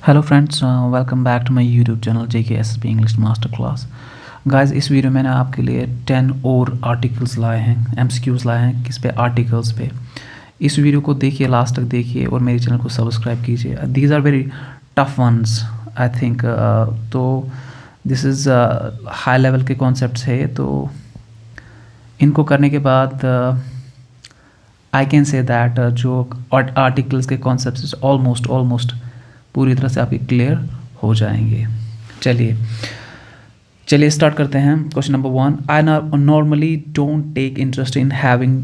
Hello friends, welcome back to my YouTube channel JKSSB English master class. Guys, इस video में मैंने आपके लिए 10 और आर्टिकल्स लाए हैं, MCQs लाए हैं किस पे, आर्टिकल्स पे। इस वीडियो को देखिए, लास्ट तक देखिए और मेरे चैनल को सब्सक्राइब कीजिए। These are very tough ones I think. तो दिस इज़ हाई लेवल के कॉन्सेप्ट्स है, तो इनको करने के बाद आई कैन से दैट जो आर्टिकल्स के कॉन्सेप्ट्स ऑलमोस्ट पूरी तरह से आपके क्लियर हो जाएंगे। चलिए स्टार्ट करते हैं। Question number 1, I normally don't take interest in having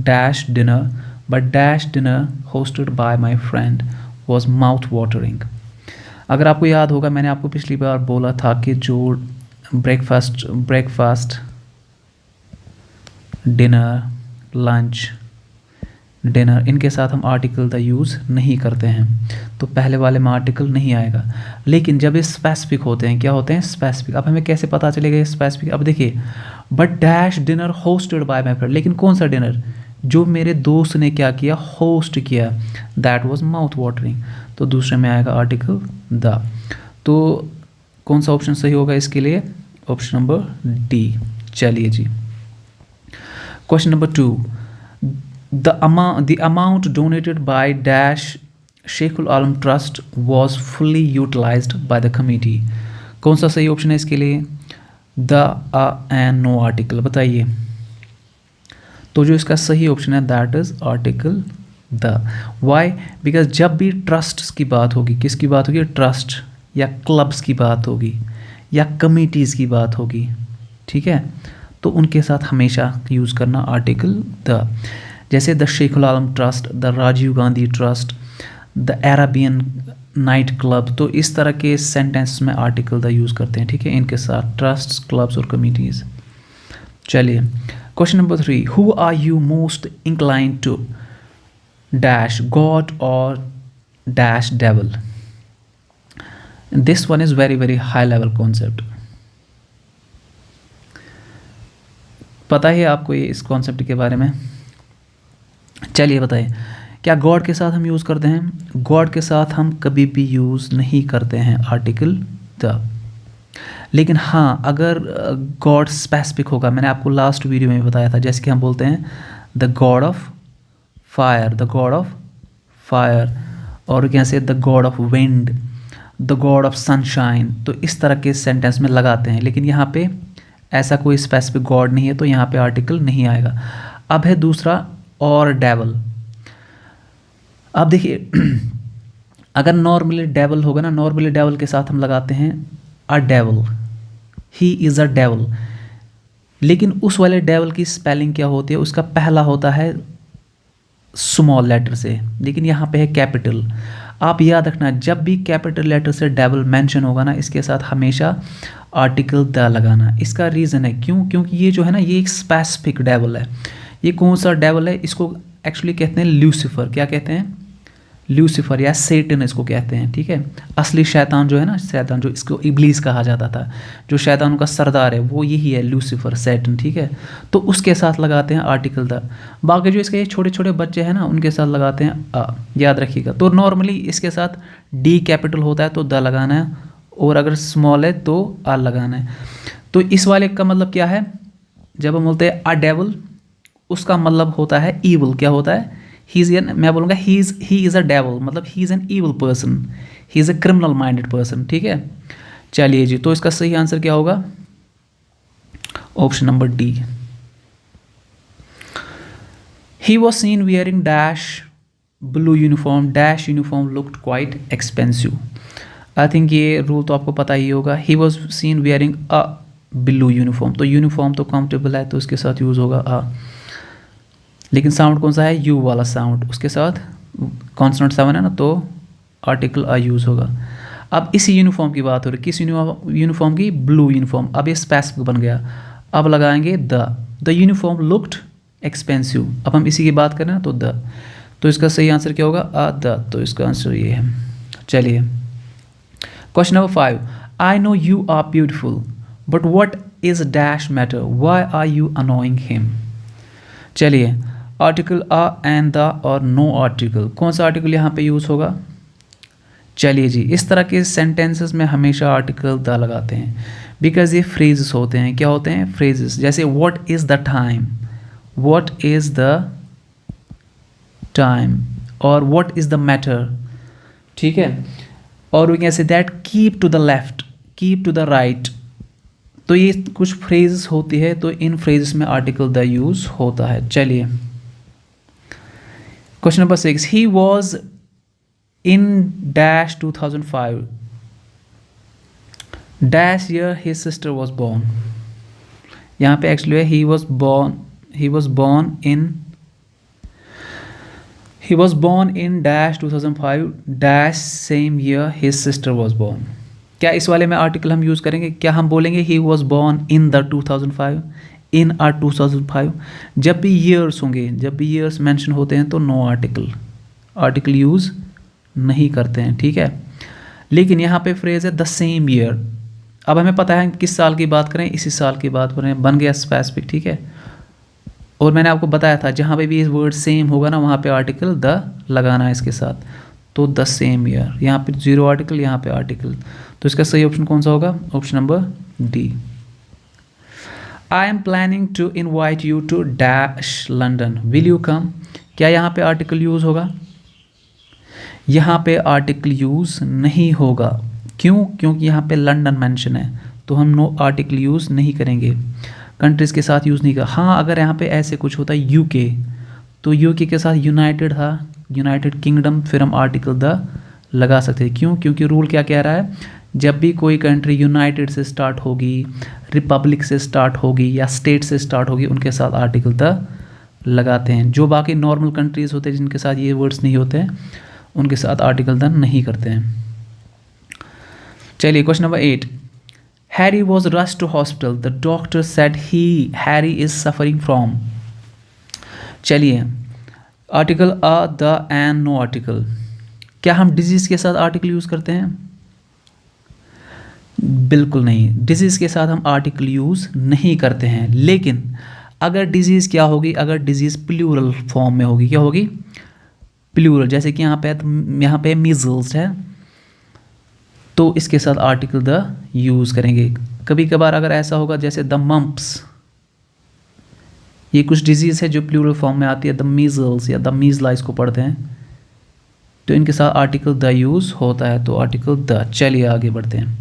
dash dinner, but dash dinner hosted by my friend was mouth watering. अगर आपको याद होगा, मैंने आपको पिछली बार बोला था कि जो ब्रेकफास्ट डिनर, लंच, डिनर, इनके साथ हम आर्टिकल द यूज़ नहीं करते हैं, तो पहले वाले में आर्टिकल नहीं आएगा। लेकिन जब ये स्पेसिफिक होते हैं, क्या होते हैं स्पेसिफिक, अब हमें कैसे पता चलेगा ये स्पेसिफिक? अब देखिए, but dash dinner hosted bye my friend, लेकिन कौन सा डिनर? जो मेरे दोस्त ने क्या किया, होस्ट किया, दैट वाज माउथ वाटरिंग, तो दूसरे में आएगा आर्टिकल द। तो कौन सा ऑप्शन सही होगा इसके लिए? Option number D. चलिए जी, question number 2, the amount donated by dash Sheikhul Alam Trust was fully utilized by the committee। कौन सा सही ऑप्शन है इसके लिए? द, एंड नो आर्टिकल, बताइए। तो जो इसका सही ऑप्शन है that is article the. Why? Because जब भी ट्रस्ट की बात होगी, किसकी बात होगी? ट्रस्ट या क्लब्स की बात होगी या कमिटीज़ की बात होगी, ठीक है, तो उनके साथ हमेशा यूज़ करना आर्टिकल द। जैसे the Shekhul Alam trust, the Rajiv Gandhi trust, the Arabian night club, तो इस तरह के सेंटेंस में आर्टिकल द यूज़ करते हैं, ठीक है, इनके साथ ट्रस्ट, क्लब्स और कमिटीज़। चलिए, question number 3, who are you most incline to dash god और dash devil. This one is very very high level concept. पता है आपको ये इस कॉन्सेप्ट के बारे में? चलिए बताइए, क्या गॉड के साथ हम यूज़ करते हैं? गॉड के साथ हम कभी भी यूज़ नहीं करते हैं आर्टिकल द। लेकिन हाँ, अगर गॉड स्पेसिफिक होगा, मैंने आपको लास्ट वीडियो में बताया था, जैसे कि हम बोलते हैं the God of fire, the God of fire, और कैसे the God of wind, the God of sunshine, तो इस तरह के सेंटेंस में लगाते हैं। लेकिन यहाँ पे ऐसा कोई स्पेसिफिक गॉड नहीं है, तो यहाँ पे आर्टिकल नहीं आएगा। अब है दूसरा, और डेवल। अब देखिए, अगर नॉर्मली डेवल होगा ना, नॉर्मली डेवल के साथ हम लगाते हैं a devil, he is a devil. लेकिन उस वाले डेवल की स्पेलिंग क्या होती है? उसका पहला होता है स्मॉल लेटर से, लेकिन यहाँ पे है कैपिटल। आप याद रखना, जब भी कैपिटल लेटर से डेवल मेंशन होगा ना, इसके साथ हमेशा आर्टिकल द लगाना। इसका रीज़न है क्यों? क्योंकि ये जो है ना, ये एक स्पेसिफिक डेवल है। ये कौन सा डेवल है? इसको एक्चुअली कहते हैं ल्यूसीफर। क्या कहते हैं? ल्यूसीफर या सेटन इसको कहते हैं, ठीक है। असली शैतान जो है ना, शैतान जो इसको इब्लीस कहा जाता था, जो शैतानों का सरदार है, वो यही है ल्यूसीफर, सैटन, ठीक है। तो उसके साथ लगाते हैं आर्टिकल द। बाकी जो इसके ये छोटे छोटे बच्चे हैं ना, उनके साथ लगाते हैं अ, याद रखिएगा। तो नॉर्मली इसके साथ डी कैपिटल होता है तो द लगाना है, और अगर स्मॉल है तो आ लगाना है। तो इस वाले का मतलब क्या है? जब हम बोलते हैं अ डेवल, उसका मतलब होता है ईवल। क्या होता है? ही इज़ एन, मैं बोलूँगा ही इज़ अ डेवल, मतलब he is an evil person, he is a criminal minded person, ठीक है। चलिए जी, तो इसका सही आंसर क्या होगा? Option number D. He was seen wearing dash blue uniform, dash uniform looked quite expensive. I think ये रूल तो आपको पता ही होगा। He was seen wearing a blue uniform, तो यूनिफॉर्म तो काउंटेबल है, तो इसके साथ यूज़ होगा अ। लेकिन साउंड कौन सा है? यू वाला साउंड, उसके साथ कॉन्सोनेंट 7 है ना, तो आर्टिकल आ यूज़ होगा। अब इसी यूनिफॉर्म की बात हो रही, किस यूनिफॉर्म की? Blue uniform. अब ये स्पेसिफिक बन गया, अब लगाएंगे द यूनिफॉर्म लुक्ड एक्सपेंसिव। अब हम इसी की बात करें ना, तो द, तो इसका सही आंसर क्या होगा? द, तो इसका आंसर ये है। चलिए, question number 5, I know you are beautiful, but what is dash matter, why are you annoying him. चलिए, आर्टिकल अ एंड द और नो आर्टिकल, कौन सा आर्टिकल यहाँ पे यूज़ होगा? चलिए जी, इस तरह के सेंटेंसेस में हमेशा आर्टिकल द लगाते हैं बिकॉज ये फ्रेजेस होते हैं। क्या होते हैं? फ्रेजेस। जैसे what is the time, what is the time, और व्हाट इज़ द मैटर, ठीक है। और we can say that keep to the left, keep to the right. तो ये कुछ फ्रेजेस होती है, तो इन फ्रेजेस में आर्टिकल द यूज़ होता है। चलिए question number 6, he was in dash 2005 dash year his sister was born. यहाँ पे एक्चुअली है he was born in dash 2005 dash same year his sister was born। क्या इस वाले में आर्टिकल हम यूज़ करेंगे? क्या हम बोलेंगे he was born in the 2005, in a 2005? जब भी ईयर्स होंगे, जब भी ईयर्स मेंशन होते हैं तो नो आर्टिकल यूज़ नहीं करते हैं, ठीक है। लेकिन यहाँ पे फ्रेज है द सेम ईयर। अब हमें पता है किस साल की बात करें, इसी साल की बात करें, बन गया स्पेसिफिक, ठीक है। और मैंने आपको बताया था जहाँ पे भी इस वर्ड सेम होगा ना वहाँ पे आर्टिकल द लगाना है इसके साथ। तो द सेम ईयर, यहाँ पे 0 आर्टिकल, यहाँ पे आर्टिकल। तो इसका सही ऑप्शन कौन सा होगा? Option number D. I am planning to invite you to dash London, will you come. क्या यहाँ पे आर्टिकल यूज़ होगा? यहाँ पे आर्टिकल यूज़ नहीं होगा। क्यों? क्योंकि यहाँ पे लंदन मेंशन है, तो हम नो आर्टिकल यूज़ नहीं करेंगे, कंट्रीज़ के साथ यूज़ नहीं कर। हाँ, अगर यहाँ पे ऐसे कुछ होता है यूके, तो यूके के साथ यूनाइटेड था, यूनाइटेड किंगडम, फिर हम आर्टिकल द लगा सकते हैं। क्यों? क्योंकि रूल क्या कह रहा है, जब भी कोई कंट्री यूनाइटेड से स्टार्ट होगी, रिपब्लिक से स्टार्ट होगी या स्टेट से स्टार्ट होगी, उनके साथ आर्टिकल द लगाते हैं। जो बाकी नॉर्मल कंट्रीज़ होते हैं जिनके साथ ये वर्ड्स नहीं होते हैं, उनके साथ आर्टिकल द नहीं करते हैं। चलिए question number 8, Harry was rushed to hospital. The doctor said Harry is suffering from। चलिए article a, the, and no article. क्या हम डिजीज़ के साथ आर्टिकल यूज़ करते हैं? बिल्कुल नहीं, डिजीज़ के साथ हम आर्टिकल यूज़ नहीं करते हैं। लेकिन अगर डिजीज़ क्या होगी, अगर डिजीज़ प्लूरल फॉर्म में होगी, क्या होगी? प्लूरल। जैसे कि यहाँ पे मीजल्स है, तो इसके साथ आर्टिकल द यूज़ करेंगे। कभी कभार अगर ऐसा होगा जैसे द मम्प्स, ये कुछ डिजीज़ है जो प्लूरल फॉर्म में आती है, द मीजल्स या द मीजला इसको पढ़ते हैं, तो इनके साथ आर्टिकल द यूज़ होता है, तो आर्टिकल द। चलिए आगे बढ़ते हैं।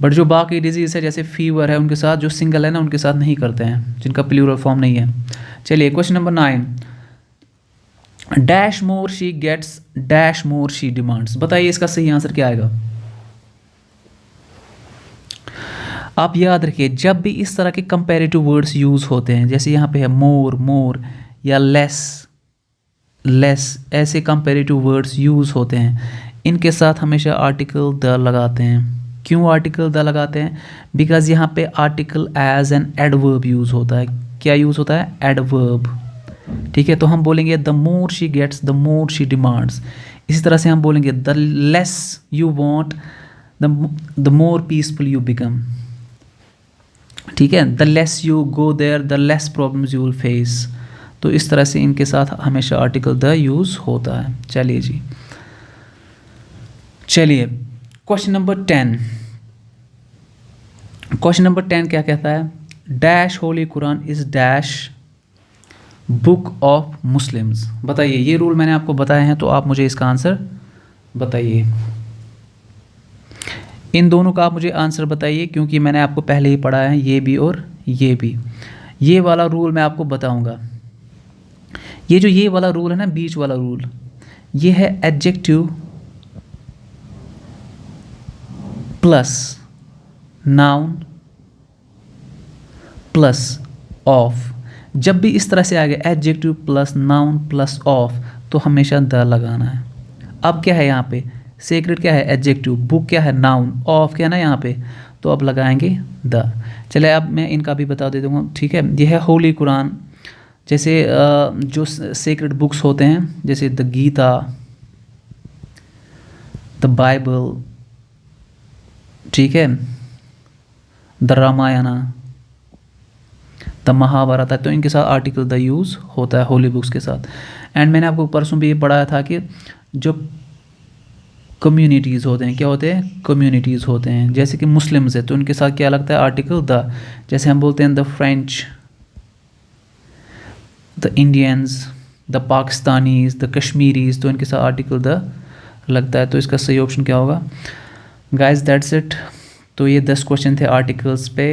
बट जो बाकी डिजीज़ है जैसे फीवर है, उनके साथ जो सिंगल है ना, उनके साथ नहीं करते हैं, जिनका प्लूरल फॉर्म नहीं है। चलिए question number 9, dash more she gets dash more she demands. बताइए इसका सही आंसर क्या आएगा? आप याद रखिए, जब भी इस तरह के कंपैरेटिव वर्ड्स यूज़ होते हैं, जैसे यहाँ पे है मोर या लेस, ऐसे कंपैरेटिव वर्ड्स यूज़ होते हैं, इनके साथ हमेशा आर्टिकल द लगाते हैं। क्यों आर्टिकल द लगाते हैं? बिकॉज यहाँ पे article as an adverb use होता है। क्या यूज़ होता है? एडवर्ब, ठीक है। तो हम बोलेंगे the more she gets, the more she demands. इसी तरह से हम बोलेंगे the less you want, the more peaceful you become, ठीक है। The less you go there, the less problems you will face. तो इस तरह से इनके साथ हमेशा आर्टिकल द यूज़ होता है। चलिए जी, चलिए क्वेश्चन नंबर 10। क्वेश्चन नंबर 10 क्या कहता है? Dash Holi Quran is dash book of Muslims. बताइए, ये रूल मैंने आपको बताए हैं, तो आप मुझे इसका आंसर बताइए। इन दोनों का आप मुझे आंसर बताइए, क्योंकि मैंने आपको पहले ही पढ़ा है, ये भी और ये भी। ये वाला रूल मैं आपको बताऊंगा। ये वाला रूल है ना, बीच वाला रूल, ये है adjective plus noun plus of. जब भी इस तरह से आ गया adjective plus noun plus of, तो हमेशा द लगाना है। अब क्या है यहाँ पे? सेक्रेट क्या है? एडजेक्टिव। बुक क्या है? नाउन। ऑफ क्या है ना यहाँ पे, तो अब लगाएंगे द। चले अब मैं इनका भी बता दे दूँगा, ठीक है। यह है होली कुरान। जैसे जो सेक्रेट बुक्स होते हैं, जैसे द गीता, द बाइबल, ठीक है, द रामायणा, द महाभारत है, तो इनके साथ आर्टिकल द यूज़ होता है होली बुक्स के साथ। एंड मैंने आपको परसों भी ये पढ़ाया था कि जो कम्युनिटीज़ होते हैं, क्या होते हैं, कम्युनिटीज़ होते हैं। जैसे कि मुस्लिम्स है तो उनके साथ क्या लगता है, आर्टिकल द। जैसे हम बोलते हैं the French, the Indians, the Pakistanis, the Kashmiris, तो इनके साथ आर्टिकल द लगता है। तो इसका सही ऑप्शन क्या होगा। Guys that's it. तो ये 10 क्वेश्चन थे आर्टिकल्स पे।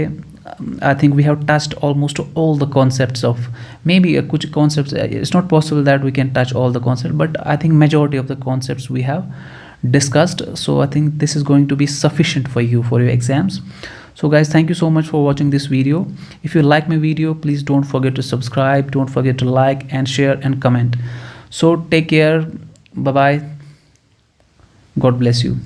I think we have touched almost all the concepts of, maybe कुछ concepts, it's not possible that we can touch all the concept, but I think majority of the concepts we have discussed. So I think this is going to be sufficient for you for your exams. So guys, thank you so much for watching this video. If you like my video, please don't forget to subscribe, don't forget to like and share and comment. So take care, bye bye, God bless you.